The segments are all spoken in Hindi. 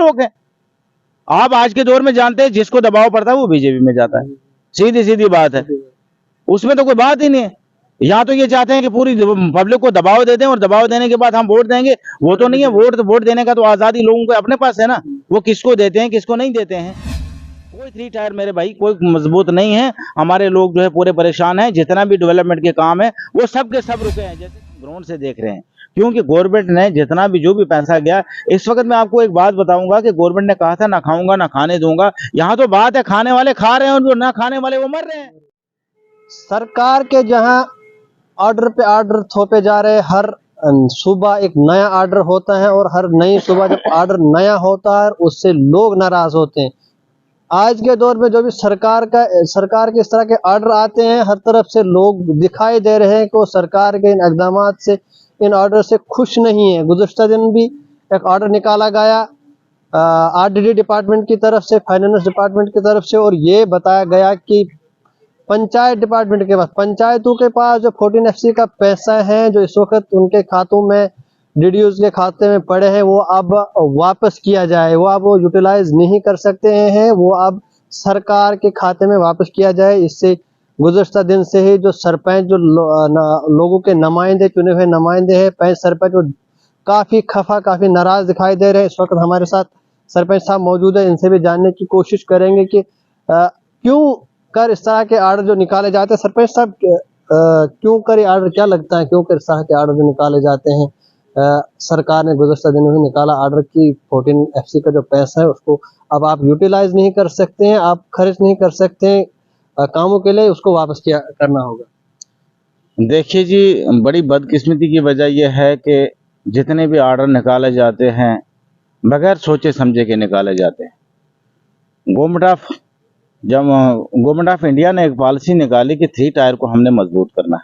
लोग हैं। आप आज के दौर में जानते हैं जिसको दबाव पड़ता है वो बीजेपी में जाता है, सीधी सीधी बात है, उसमें तो कोई बात ही नहीं है। यहाँ तो ये चाहते हैं कि पूरी पब्लिक को दबाव दे दें और दबाव देने के बाद हम वोट देंगे, वो तो नहीं है। वोट देने का तो आजादी लोगों को अपने पास है ना, वो किसको देते हैं किसको नहीं देते हैं। कोई 3 टायर मेरे भाई कोई मजबूत नहीं है। हमारे लोग जो है पूरे परेशान हैं। जितना भी डेवलपमेंट के काम है वो सब के सब रुके हैं, जैसे ग्राउंड से देख रहे हैं, क्योंकि गवर्नमेंट ने जितना भी जो भी पैसा गया, इस वक्त मैं आपको एक बात बताऊंगा कि गवर्नमेंट ने कहा था ना खाऊंगा ना खाने दूंगा। यहाँ तो बात है खाने वाले खा रहे हैं और जो ना खाने वाले वो मर रहे हैं। सरकार के जहां ऑर्डर पे ऑर्डर थोपे जा रहे हैं, हर सुबह एक नया ऑर्डर होता है और हर नई सुबह जब ऑर्डर नया होता है उससे लोग नाराज होते हैं। आज के दौर में जो भी सरकार के इस तरह के ऑर्डर आते हैं, हर तरफ से लोग दिखाई दे रहे हैं कि वो सरकार के इन इक़दामात से, इन ऑर्डर से खुश नहीं है। गुज़श्ता दिन भी एक ऑर्डर निकाला गया आरडीडी डिपार्टमेंट की तरफ से, फाइनेंस डिपार्टमेंट की तरफ से, और ये बताया गया कि पंचायत डिपार्टमेंट के पास, पंचायतों के पास जो 14FC का पैसा है जो इस वक्त उनके खातों में, डीडीओज के खाते में पड़े हैं, वो अब वापस किया जाए। वो अब वो यूटिलाइज नहीं कर सकते हैं, वो अब सरकार के खाते में वापस किया जाए। इससे गुज़श्ता दिन से ही जो सरपंच, जो लोगों के नुमाइंदे, चुने हुए नुमाइंदे हैं, पंच सरपंच, वो काफ़ी खफा, काफ़ी नाराज़ दिखाई दे रहे हैं। इस वक्त हमारे साथ सरपंच साहब मौजूद है, इनसे भी जानने की कोशिश करेंगे कि क्यों कर इस तरह के आर्डर जो निकाले जाते हैं। सरपंच साहब, क्यों कर ये आर्डर, क्या लगता है क्यों कर इस तरह के आर्डर जो निकाले जाते हैं? सरकार ने गुज़श्ता दिनों में निकाला आर्डर की 14FC का जो पैसा है उसको अब आप यूटिलाइज नहीं कर सकते हैं, आप खर्च नहीं कर सकते हैं कामों के लिए, उसको वापस करना होगा। देखिए जी, बड़ी बदकिस्मती की वजह यह है कि जितने भी आर्डर निकाले जाते हैं बगैर सोचे समझे के निकाले जाते हैं। गवर्नमेंट ऑफ इंडिया ने एक पॉलिसी निकाली कि 3 टायर को हमने मजबूत करना है।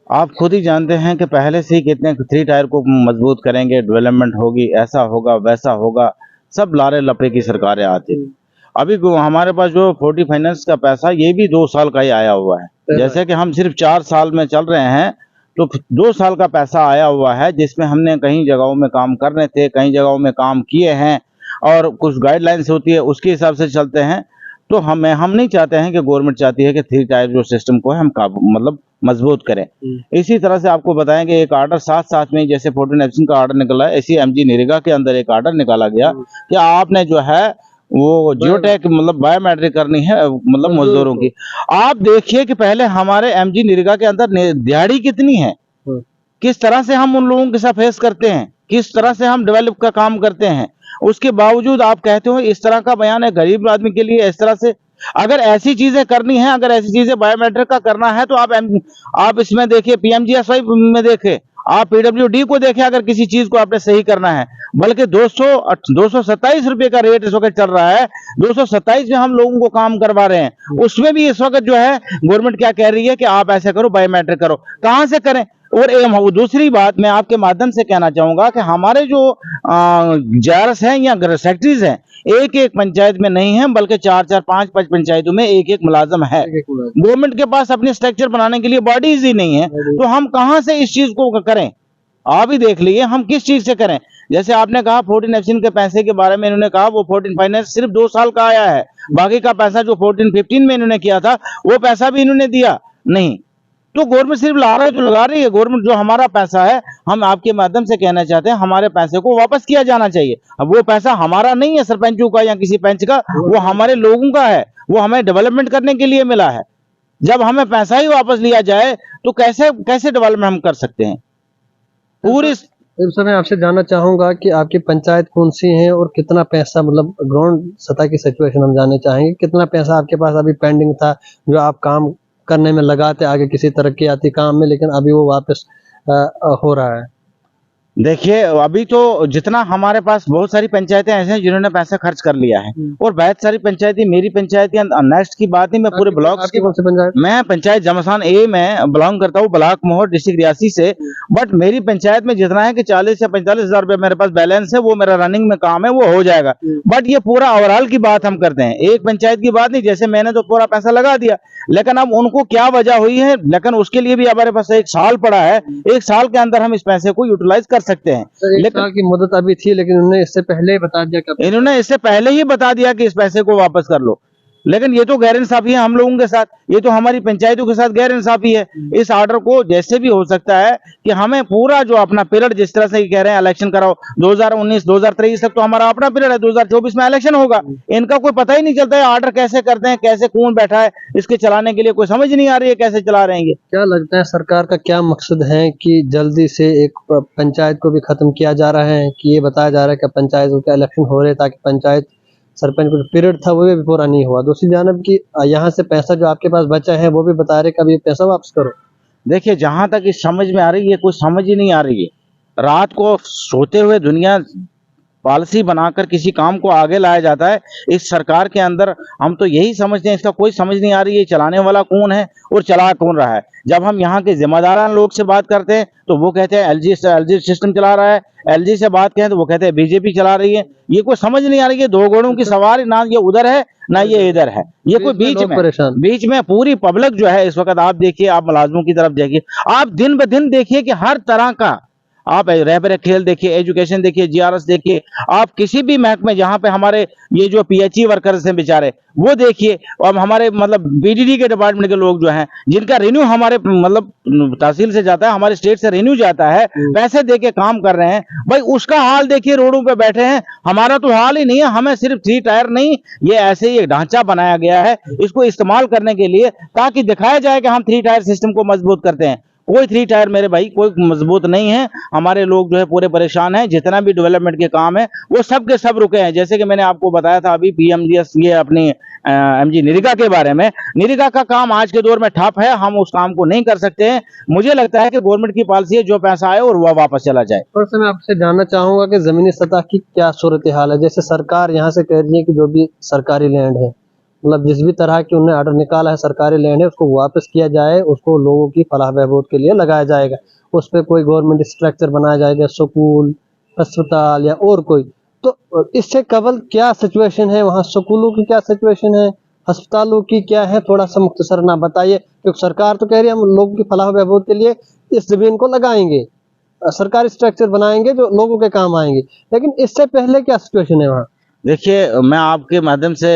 आप खुद ही जानते हैं कि पहले से ही कितने 3 टायर को मजबूत करेंगे, डेवलपमेंट होगी, ऐसा होगा वैसा होगा, सब लारे लपड़े की सरकारें आती हैं। अभी हमारे पास जो 40 फाइनेंस का पैसा, ये भी 2 साल का ही आया हुआ है। जैसे कि हम सिर्फ 4 साल में चल रहे हैं, तो 2 साल का पैसा आया हुआ है, जिसमें हमने कहीं जगहों में काम करने थे, कहीं जगहों में काम किए हैं, और कुछ गाइडलाइंस होती है उसके हिसाब से चलते हैं। तो हम नहीं चाहते हैं कि गवर्नमेंट चाहती है कि 3 टायर जो सिस्टम को है हम मतलब मजबूत करें। इसी तरह से आपको बताएं कि एक आर्डर साथ में, जैसे 14FC का आर्डर निकला है, इसी MG नरेगा के अंदर एक आर्डर निकाला गया कि आपने जो है वो जियोटैग मतलब बायोमेट्रिक करनी है, मतलब मजदूरों की। आप देखिए कि पहले हमारे MG नरेगा के अंदर दिहाड़ी कितनी है, किस तरह से हम उन लोगों के साथ फेस करते हैं, किस तरह से हम डेवलप का काम करते हैं। उसके बावजूद आप कहते हो इस तरह का बयान है गरीब आदमी के लिए। इस तरह से अगर ऐसी चीजें करनी है, अगर ऐसी चीजें बायोमेट्रिक का करना है, तो आप इसमें देखिए, PMGSY में देखें, आप PWD को देखें। अगर किसी चीज को आपने सही करना है, बल्कि 227 रुपए का रेट इस वक्त चल रहा है, 227 में हम लोगों को काम करवा रहे हैं। उसमें भी इस वक्त जो है गवर्नमेंट क्या कह रही है कि आप ऐसे करो, बायोमेट्रिक करो। कहां से करें? और दूसरी बात मैं आपके माध्यम से कहना चाहूंगा कि हमारे जो JRS हैं या सेक्रेटरीज हैं, एक पंचायत में नहीं है, बल्कि 4-4, 5-5 पंचायतों में एक मुलाजम है। गवर्नमेंट के पास अपने स्ट्रक्चर बनाने के लिए बॉडीज ही नहीं है, तो हम कहां से इस चीज को करें? आप ही देख लीजिए हम किस चीज से करें। जैसे आपने कहा 14FC के पैसे के बारे में, इन्होंने कहा वो 14 फाइनेंस सिर्फ 2 साल का आया है, बाकी का पैसा जो 14-15 में इन्होंने किया था वो पैसा भी इन्होंने दिया नहीं। तो गवर्नमेंट सिर्फ लगा रही है। गवर्नमेंट जो हमारा पैसा है, हम आपके माध्यम से कहना चाहते हैं हमारे पैसे को वापस किया जाना चाहिए। अब वो पैसा हमारा नहीं है, सरपंचों का या किसी पंच का, वो हमारे लोगों का है, वो हमें डेवलपमेंट करने के लिए मिला है। जब हमें पैसा ही वापस लिया जाए तो कैसे डेवलपमेंट हम कर सकते हैं पूरी। सर, मैं आपसे जानना चाहूंगा कि आपकी पंचायत कौन सी है और कितना पैसा, मतलब ग्राउंड सतह की सिचुएशन हम जानना चाहेंगे। कितना पैसा आपके पास अभी पेंडिंग था जो आप काम करने में लगाते आगे किसी तरक्की आती काम में, लेकिन अभी वो वापस हो रहा है? देखिए, अभी तो जितना हमारे पास बहुत सारी पंचायतें ऐसे हैं जिन्होंने पैसा खर्च कर लिया है, और बहुत सारी पंचायतें, मेरी पंचायत या नेक्स्ट की बात नहीं, मैं पूरे ब्लॉक की, कौन सी पंचायत? मैं पंचायत जमसान A में बिलोंग करता हूँ, ब्लॉक मोहर, डिस्ट्रिक्ट रियासी से। बट मेरी पंचायत में जितना है कि 40 से 45 हजार रुपए मेरे पास बैलेंस है, वो मेरा रनिंग में काम है, वो हो जाएगा। बट ये पूरा ओवरऑल की बात हम करते हैं, एक पंचायत की बात नहीं। जैसे मैंने तो पूरा पैसा लगा दिया, लेकिन अब उनको क्या वजह हुई है, लेकिन उसके लिए भी हमारे पास 1 साल पड़ा है। 1 साल के अंदर हम इस पैसे को यूटिलाइज कर सकते हैं। सर, एक लेकिन साल की मुद्दत अभी थी, लेकिन उन्होंने इससे पहले ही बता दिया कब। इन्होंने इससे पहले ही बता दिया कि इस पैसे को वापस कर लो, लेकिन ये तो गैर इंसाफी है हम लोगों के साथ, ये तो हमारी पंचायतों के साथ गैर इंसाफी है। इस ऑर्डर को जैसे भी हो सकता है कि हमें पूरा जो अपना पीरियड, जिस तरह से कह रहे हैं इलेक्शन कराओ 2019 2023 तक, तो हमारा अपना पीरियड है, 2024 में इलेक्शन होगा। इनका कोई पता ही नहीं चलता है ऑर्डर कैसे करते हैं, कैसे कौन बैठा है इसके चलाने के लिए, कोई समझ नहीं आ रही है कैसे चला रहे हैं ये। क्या लगता है सरकार का क्या मकसद है कि जल्दी से एक पंचायत को भी खत्म किया जा रहा है, कि ये बताया जा रहा है कि पंचायत का इलेक्शन हो रहे हैं ताकि पंचायत सरपंच का पीरियड था वो भी पूरा नहीं हुआ। दूसरी जानब की यहाँ से पैसा जो आपके पास बचा है वो भी बता रहे कि अब ये पैसा वापस करो। देखिए, जहां तक इस समझ में आ रही है, कुछ समझ ही नहीं आ रही है। रात को सोते हुए दुनिया पॉलिसी बनाकर किसी काम को आगे लाया जाता है। इस सरकार के अंदर हम तो यही समझते हैं, इसका कोई समझ नहीं आ रही है चलाने वाला कौन है और चला कौन रहा है। जब हम यहाँ के जिम्मेदार लोग से बात करते हैं तो वो कहते हैं एलजी सिस्टम चला रहा है, एलजी से बात करें तो वो कहते हैं बीजेपी चला रही है। ये कोई समझ नहीं आ रही है, दो घोड़ों की सवारी, ना ये उधर है ना ये इधर है, ये कोई बीच में पूरी पब्लिक जो है इस वक्त, आप देखिए, आप मुलाजमों की तरफ देखिए, आप दिन ब दिन देखिए कि हर तरह का, आप रहबर खेल देखिए, एजुकेशन देखिए, जीआरएस देखिए, आप किसी भी महकमे जहां पे हमारे ये जो पीएचई वर्कर्स हैं बेचारे वो देखिए, और हमारे मतलब बीडीडी के डिपार्टमेंट के लोग जो हैं जिनका रिन्यू हमारे मतलब तहसील से जाता है, हमारे स्टेट से रिन्यू जाता है, पैसे दे के काम कर रहे हैं, भाई उसका हाल देखिए, रोडों पे बैठे हैं। हमारा तो हाल ही नहीं है, हमें सिर्फ 3 टायर नहीं, ये ऐसे ही एक ढांचा बनाया गया है इसको इस्तेमाल करने के लिए, ताकि दिखाया जाए कि हम 3 टायर सिस्टम को मजबूत करते हैं। कोई 3 टायर मेरे भाई कोई मजबूत नहीं है। हमारे लोग जो है पूरे परेशान हैं, जितना भी डेवलपमेंट के काम है वो सब के सब रुके हैं। जैसे कि मैंने आपको बताया था अभी पीएमजीएस, ये अपनी एमजी निरिगा के बारे में, निरिगा का काम आज के दौर में ठप है, हम उस काम को नहीं कर सकते हैं। मुझे लगता है कि गवर्नमेंट की पॉलिसी है जो पैसा आए और वह वापस चला जाए। और मैं आपसे जानना चाहूंगा कि जमीनी सतह की क्या सूरत हाल है। जैसे सरकार यहाँ से कह रही है कि जो भी सरकारी लैंड है, मतलब जिस भी तरह की उन्होंने ऑर्डर निकाला है सरकारी लैंड है, उसको वापस किया जाए, उसको लोगों की फलाह बहबूद के लिए लगाया जाएगा, उस पर कोई गवर्नमेंट स्ट्रक्चर बनाया जाएगा, स्कूल, अस्पताल या और कोई। तो इससे कबल क्या सिचुएशन है वहाँ, स्कूलों की क्या सिचुएशन है, अस्पतालों की क्या है, थोड़ा सा मुख्तसर ना बताइए। क्योंकि सरकार तो कह रही है हम लोगों की फलाह बहबूद के लिए इस जमीन को लगाएंगे, सरकारी स्ट्रक्चर बनाएंगे जो लोगों के काम आएंगे, लेकिन इससे पहले क्या सिचुएशन है वहाँ? देखिए, मैं आपके माध्यम से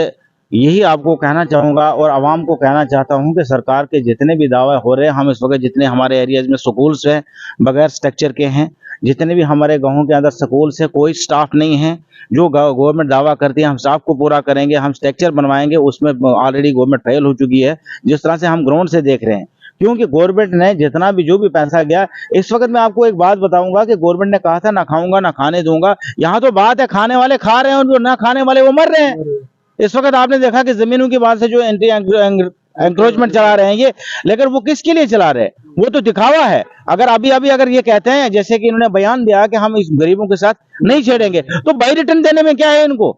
यही आपको कहना चाहूँगा और आवाम को कहना चाहता हूँ कि सरकार के जितने भी दावे हो रहे हैं, हम इस वक्त जितने हमारे एरियाज में स्कूल्स हैं बगैर स्ट्रक्चर के हैं, जितने भी हमारे गाँव के अंदर स्कूल्स है, कोई स्टाफ नहीं है। जो गवर्नमेंट दावा करती है हम स्टाफ को पूरा करेंगे, हम स्ट्रक्चर बनवाएंगे, उसमें ऑलरेडी गवर्नमेंट फेल हो चुकी है, जिस तरह से हम ग्राउंड से देख रहे हैं। क्योंकि गवर्नमेंट ने जितना भी जो भी पैसा गया, इस वक्त मैं आपको एक बात बताऊंगा कि गवर्नमेंट ने कहा था ना खाऊंगा ना खाने दूंगा, यहाँ तो बात है खाने वाले खा रहे हैं और जो ना खाने वाले वो मर रहे हैं। इस वक्त आपने देखा कि जमीनों की बात से जो एंटी एंक्रोचमेंट चला रहे हैं ये, लेकिन वो किसके लिए चला रहे हैं, वो तो दिखावा है। अगर अभी अगर ये कहते हैं, जैसे कि इन्होंने बयान दिया कि हम इस गरीबों के साथ नहीं छेड़ेंगे, तो भाई रिटर्न देने में क्या है इनको,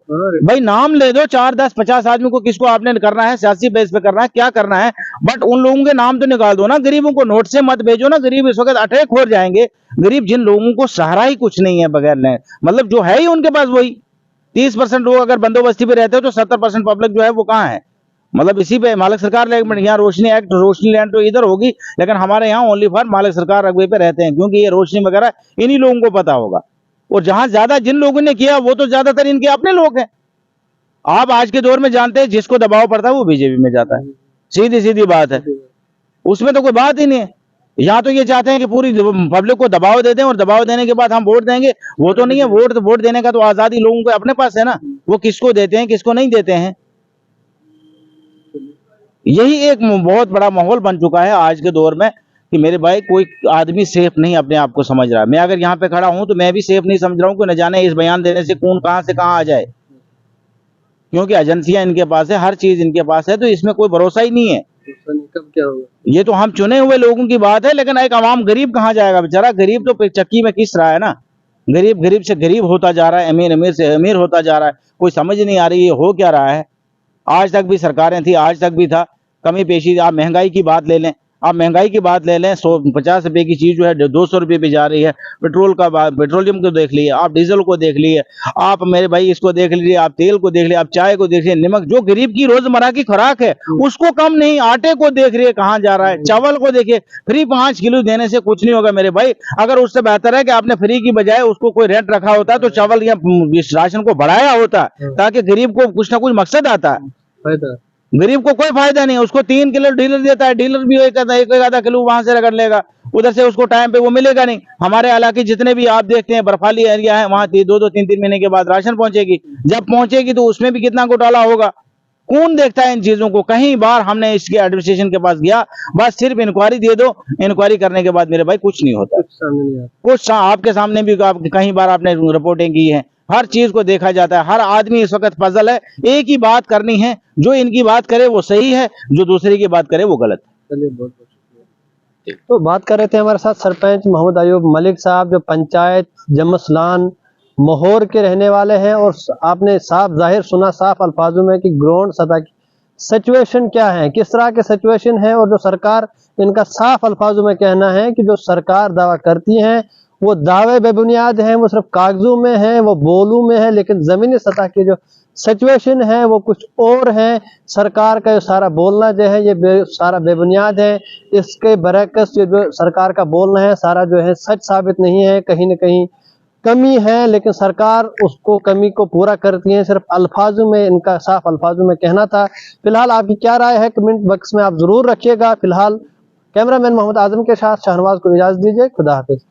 भाई नाम ले दो 4 10 50 आदमी को, किसको आपने करना है, सियासी बेस पे करना है, क्या करना है, बट उन लोगों के नाम तो निकाल दो ना। गरीबों को नोट से मत भेजो ना, गरीब इस वक्त अटैक हो जाएंगे। गरीब जिन लोगों को सहारा ही कुछ नहीं है बगैर ने, मतलब जो है ही उनके पास वही 30% लोग अगर बंदोबस्ती पे रहते हो तो 70% पब्लिक जो है वो कहाँ है, मतलब इसी पे मालिक सरकार यहाँ रोशनी एक्ट, रोशनी लैंड तो इधर होगी, लेकिन हमारे यहाँ ओनली फॉर मालिक सरकार रकबे पे रहते हैं, क्योंकि ये रोशनी वगैरह इन्हीं लोगों को पता होगा। और जहां ज्यादा जिन लोगों ने किया वो तो ज्यादातर इनके अपने लोग हैं। आप आज के दौर में जानते हैं जिसको दबाव पड़ता है वो बीजेपी में जाता है, सीधी सीधी बात है, उसमें तो कोई बात ही नहीं है। यहाँ तो ये चाहते हैं कि पूरी पब्लिक को दबाव दे दें और दबाव देने के बाद हम वोट देंगे, वो तो नहीं है। वोट देने का तो आजादी लोगों को अपने पास है ना, वो किसको देते हैं किसको नहीं देते हैं। यही एक बहुत बड़ा माहौल बन चुका है आज के दौर में कि मेरे भाई कोई आदमी सेफ नहीं अपने आप को समझ रहा है। मैं अगर यहाँ पे खड़ा हूं तो मैं भी सेफ नहीं समझ रहा हूँ कि न जाने इस बयान देने से कौन कहां से कहां आ जाए, क्योंकि एजेंसियां इनके पास है, हर चीज इनके पास है, तो इसमें कोई भरोसा ही नहीं है। कब क्या होगा, ये तो हम चुने हुए लोगों की बात है, लेकिन एक आवाम गरीब कहाँ जाएगा बेचारा। गरीब तो चक्की में किस रहा है ना, गरीब से गरीब होता जा रहा है, अमीर से अमीर होता जा रहा है। कोई समझ नहीं आ रही है हो क्या रहा है। आज तक भी सरकारें थी, आज तक भी था, कमी पेशी। आप महंगाई की बात ले लें, आप महंगाई की बात ले लें, 150 रुपए की चीज जो है 200 रुपए पे जा रही है। पेट्रोल का बात, पेट्रोलियम को देख लिए, आप डीजल को देख लिए, आप मेरे भाई इसको देख लीजिए, आप तेल को देख लिए, आप चाय को देख लिए, नमक, जो गरीब की रोजमर्रा की खुराक है उसको कम नहीं, आटे को देख रही है कहाँ जा रहा है, चावल को देखिए, फ्री 5 किलो देने से कुछ नहीं होगा मेरे भाई। अगर उससे बेहतर है कि आपने फ्री की बजाय उसको कोई रेट रखा होता तो चावल या इस राशन को बढ़ाया होता, ताकि गरीब को कुछ ना कुछ मकसद आता है। गरीब को कोई फायदा नहीं है, उसको 3 किलो डीलर देता है, डीलर भी एक आधा किलो वहां से रगड़ लेगा, उधर से उसको टाइम पे वो मिलेगा नहीं। हमारे इलाके जितने भी आप देखते हैं बर्फाली एरिया है, वहां 2-2 3-3 महीने के बाद राशन पहुंचेगी, जब पहुंचेगी तो उसमें भी कितना घोटाला होगा। कौन देखता है इन चीजों को? कहीं बार हमने इसके एडमिनिस्ट्रेशन के पास गया, बस सिर्फ इंक्वायरी दे दो, इंक्वायरी करने के बाद मेरे भाई कुछ नहीं होता। कुछ आपके सामने भी कहीं बार आपने रिपोर्टिंग की है, हर चीज को देखा जाता है, हर आदमी इस वक्त पजल है, एक ही बात करनी है, जो इनकी बात करे वो सही है, जो दूसरे की बात करे वो गलत है। चलिए, बहुत बहुत शुक्रिया। तो बात कर रहे थे हमारे साथ सरपंच मोहम्मद अयूब मलिक साहब, जो पंचायत जमसलान मोहर के रहने वाले हैं, और आपने साफ जाहिर सुना साफ अल्फाजों में कि ग्राउंड सतह की सिचुएशन क्या है, किस तरह के सिचुएशन है, और जो सरकार, इनका साफ अल्फाजों में कहना है कि जो सरकार दावा करती है वो दावे बेबुनियाद हैं, वो सिर्फ कागजों में है, वो बोलू में है, लेकिन जमीनी सतह की जो सिचुएशन है वो कुछ और है। सरकार का जो सारा बोलना जो है ये सारा बेबुनियाद है। इसके बरअक्स जो सरकार का बोलना है सारा जो है सच साबित नहीं है, कहीं न कहीं कमी है, लेकिन सरकार उसको कमी को पूरा करती है, सिर्फ अल्फाजों में, इनका साफ अल्फाजों में कहना था। फिलहाल आपकी क्या राय है कमेंट बॉक्स में आप जरूर रखिएगा। फिलहाल कैमरामैन मोहम्मद आजम के साथ शाहनवाज को इजाजत दीजिए। खुदा हाफिज।